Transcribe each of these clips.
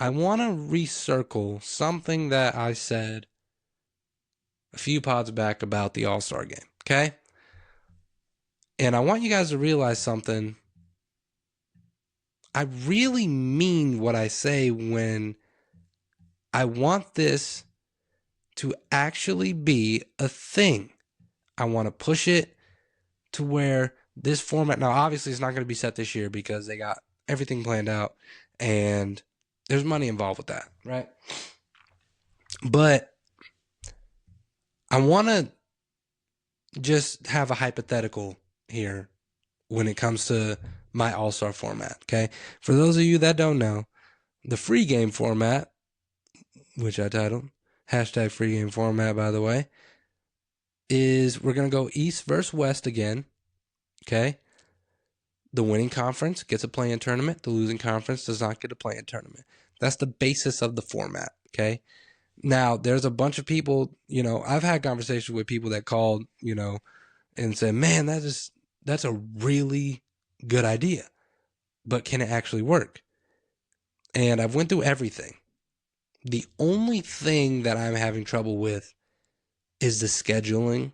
I want to recircle something that I said a few pods back about the All-Star game, okay? And I want you guys to realize something. I really mean what I say when I want this to actually be a thing. I want to push it to where this format, now obviously it's not going to be set this year because they got everything planned out and there's money involved with that, right? But I want to just have a hypothetical here when it comes to my all-star format, okay? For those of you that don't know, the free game format, which I titled hashtag free game format, by the way, is we're going to go East versus West again, okay? The winning conference gets a play-in tournament. The losing conference does not get a play-in tournament. That's the basis of the format, okay? Now, there's a bunch of people, I've had conversations with people that called, and said, man, that's a really good idea, but can it actually work? And I've went through everything. The only thing that I'm having trouble with is the scheduling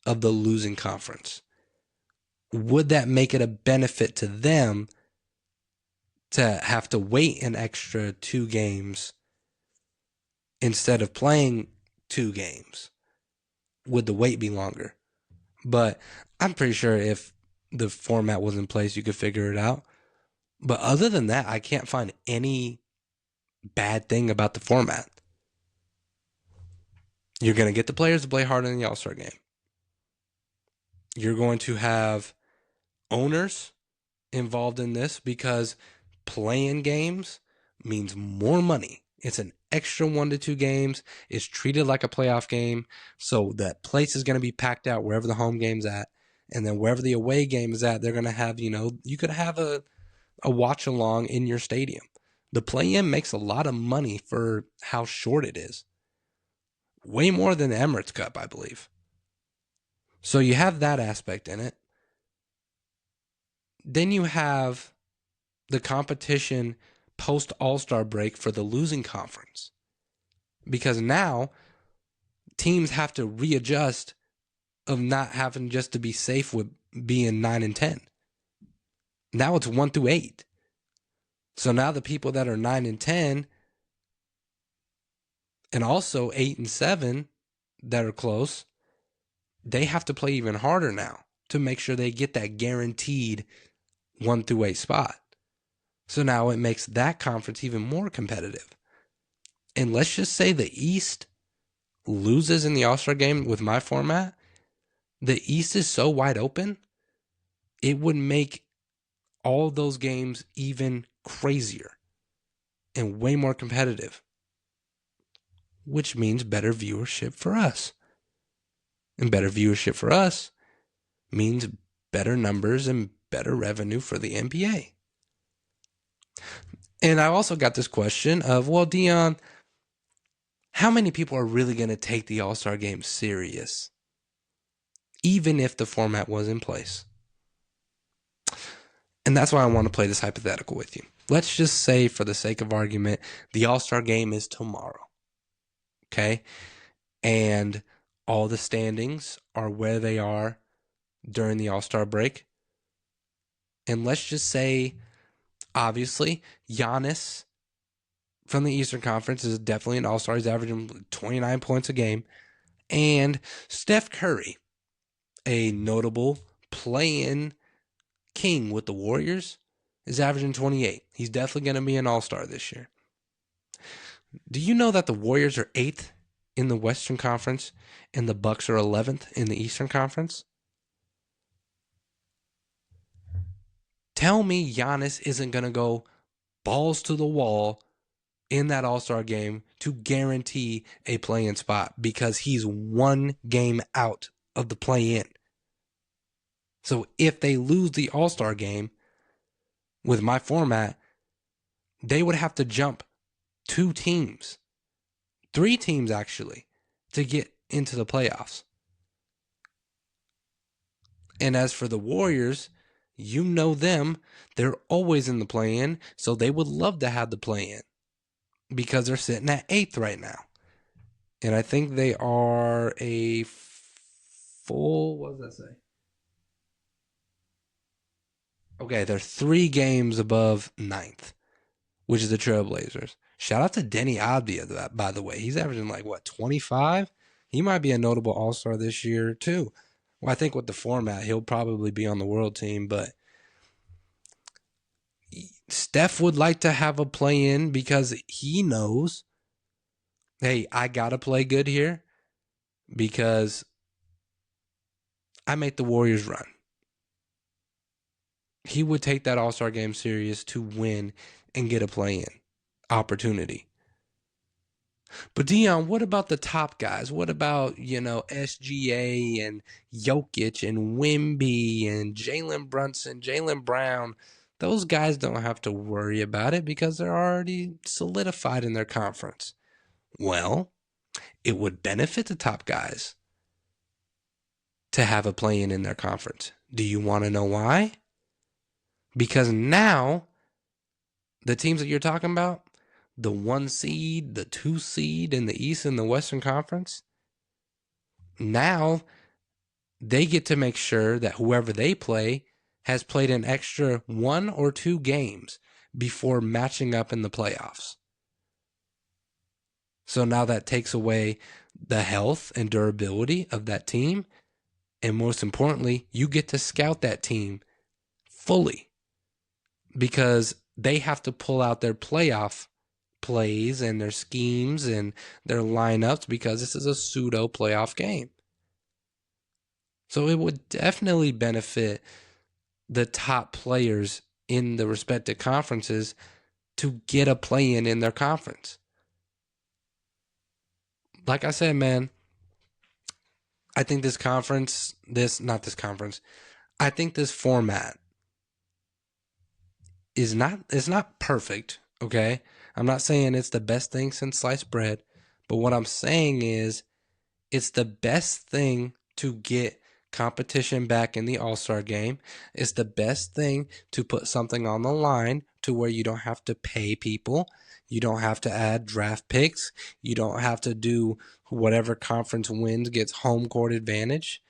of the losing conference. Would that make it a benefit to them to have to wait an extra 2 games instead of playing 2 games? Would the wait be longer? But I'm pretty sure if the format was in place, you could figure it out. But other than that, I can't find any bad thing about the format. You're going to get the players to play hard in the All-Star game. You're going to have owners involved in this because playing games means more money. It's an extra 1 to 2 games. It's treated like a playoff game. So that place is going to be packed out wherever the home game's at. And then wherever the away game is at, they're going to have, you could have a watch along in your stadium. The play-in makes a lot of money for how short it is. Way more than the Emirates Cup, I believe. So you have that aspect in it. Then you have the competition post All-Star break for the losing conference. Because now teams have to readjust of not having just to be safe with being 9 and 10. Now it's 1 through 8. So now the people that are 9 and 10 and also 8 and 7 that are close, they have to play even harder now to make sure they get that guaranteed 1 through 8 spot. So now it makes that conference even more competitive. And let's just say the East loses in the All-Star game with my format. The East is so wide open, it would make all those games even crazier and way more competitive, which means better viewership for us. And better viewership for us means better numbers and better revenue for the NBA. And I also got this question of, well, DiJon, how many people are really going to take the All-Star game serious, even if the format was in place? And that's why I want to play this hypothetical with you. Let's just say, for the sake of argument, the All-Star game is tomorrow. Okay? And all the standings are where they are during the All-Star break. And let's just say, obviously, Giannis from the Eastern Conference is definitely an All-Star. He's averaging 29 points a game. And Steph Curry, a notable play-in king with the Warriors, is averaging 28. He's definitely going to be an All-Star this year. Do you know that the Warriors are 8th in the Western Conference and the Bucks are 11th in the Eastern Conference? Tell me Giannis isn't going to go balls to the wall in that All-Star game to guarantee a play-in spot because he's 1 game out of the play-in. So if they lose the All-Star game with my format, they would have to jump 2 teams, 3 teams actually, to get into the playoffs. And as for the Warriors, you know them, they're always in the play-in, so they would love to have the play-in. because they're sitting at 8th right now. And I think they are a full, what does that say? Okay, they're 3 games above 9th, which is the Trailblazers. Shout out to Denny Abdia, by the way. He's averaging like, what, 25? He might be a notable all-star this year, too. Well, I think with the format, he'll probably be on the world team, but Steph would like to have a play-in because he knows, hey, I got to play good here because I made the Warriors run. He would take that All-Star game serious to win and get a play-in opportunity. But Dion, what about the top guys? What about, SGA and Jokic and Wemby and Jalen Brunson, Jalen Brown? Those guys don't have to worry about it because they're already solidified in their conference. Well, it would benefit the top guys to have a play-in in their conference. Do you want to know why? Because now the teams that you're talking about, the 1 seed, the 2 seed in the East and the Western Conference, now they get to make sure that whoever they play has played an extra 1 or 2 games before matching up in the playoffs. So now that takes away the health and durability of that team. And most importantly, you get to scout that team fully because they have to pull out their playoff plays and their schemes and their lineups because this is a pseudo playoff game. So it would definitely benefit the top players in the respective conferences to get a play-in in their conference. Like I said, man, I think this I think this format it's not perfect, okay? I'm not saying it's the best thing since sliced bread, but what I'm saying is it's the best thing to get competition back in the All-Star game. It's the best thing to put something on the line to where you don't have to pay people. You don't have to add draft picks. You don't have to do whatever conference wins gets home court advantage.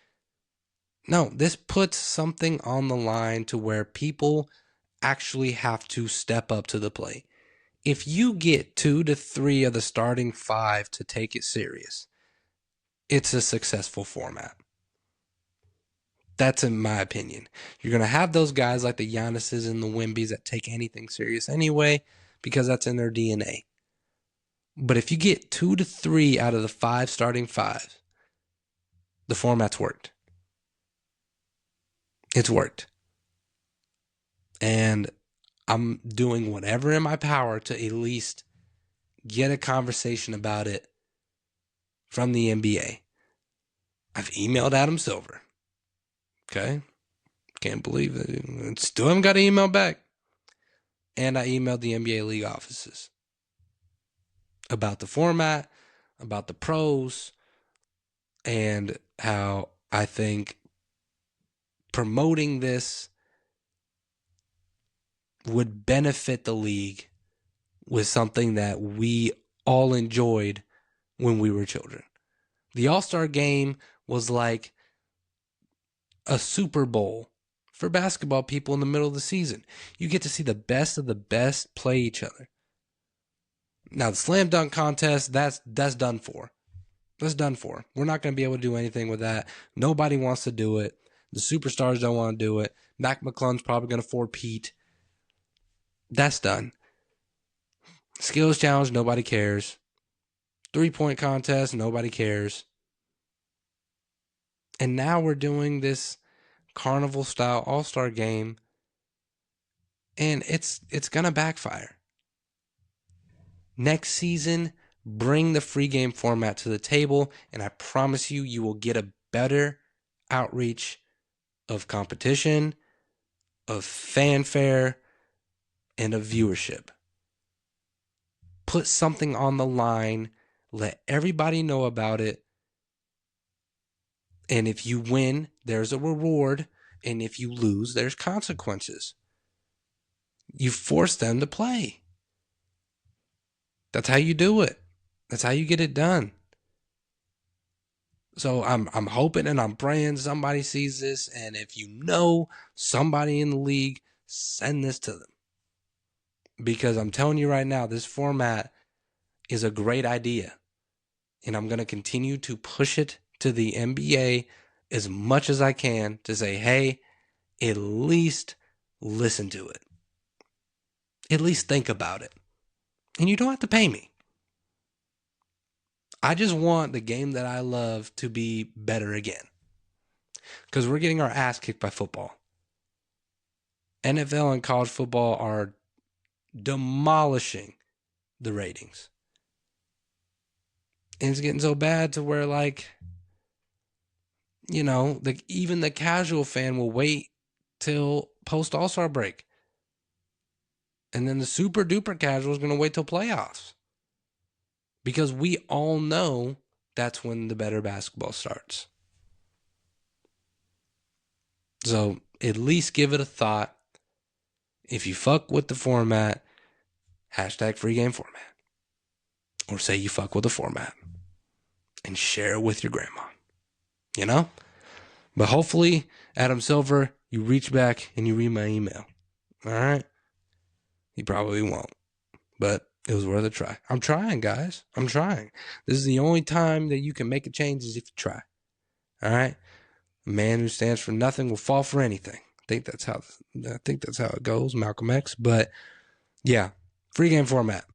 No, this puts something on the line to where people actually have to step up to the plate. If you get 2 to 3 of the starting 5 to take it serious, it's a successful format. That's in my opinion. You're going to have those guys like the Giannis's and the Wembys that take anything serious anyway because that's in their DNA. But if you get 2 to 3 out of the 5 starting 5, the format's worked. It's worked. And I'm doing whatever in my power to at least get a conversation about it from the NBA. I've emailed Adam Silver. Okay? Can't believe it. Still haven't got an email back. And I emailed the NBA league offices about the format, about the pros, and how I think promoting this would benefit the league with something that we all enjoyed when we were children. The All-Star game was like a Super Bowl for basketball people in the middle of the season. You get to see the best of the best play each other. Now, the slam dunk contest, that's done for. That's done for. We're not going to be able to do anything with that. Nobody wants to do it. The superstars don't want to do it. Mac McClung's probably going to four-peat. That's done. Skills challenge, nobody cares. 3-point contest, nobody cares. And now we're doing this carnival-style all-star game, and it's going to backfire. Next season, bring the free game format to the table, and I promise you, you will get a better outreach of competition, of fanfare, and of viewership. Put something on the line, let everybody know about it, and if you win, there's a reward, and if you lose, there's consequences. You force them to play. That's how you do it. That's how you get it done. So I'm hoping and I'm praying somebody sees this, and if you know somebody in the league, send this to them. Because I'm telling you right now, this format is a great idea. And I'm going to continue to push it to the NBA as much as I can to say, hey, at least listen to it. At least think about it. And you don't have to pay me. I just want the game that I love to be better again. Because we're getting our ass kicked by football. NFL and college football are demolishing the ratings. And it's getting so bad to where, like, you know, even the casual fan will wait till post All-Star break. And then the super duper casual is going to wait till playoffs. Because we all know that's when the better basketball starts. So at least give it a thought. If you fuck with the format, hashtag free game format. Or say you fuck with the format. And share it with your grandma. You know? But hopefully, Adam Silver, you reach back and you read my email. All right? You probably won't. But it was worth a try. I'm trying, guys. I'm trying. This is the only time that you can make a change is if you try. All right? A man who stands for nothing will fall for anything. I think that's how it goes, Malcolm X. But yeah, free game format.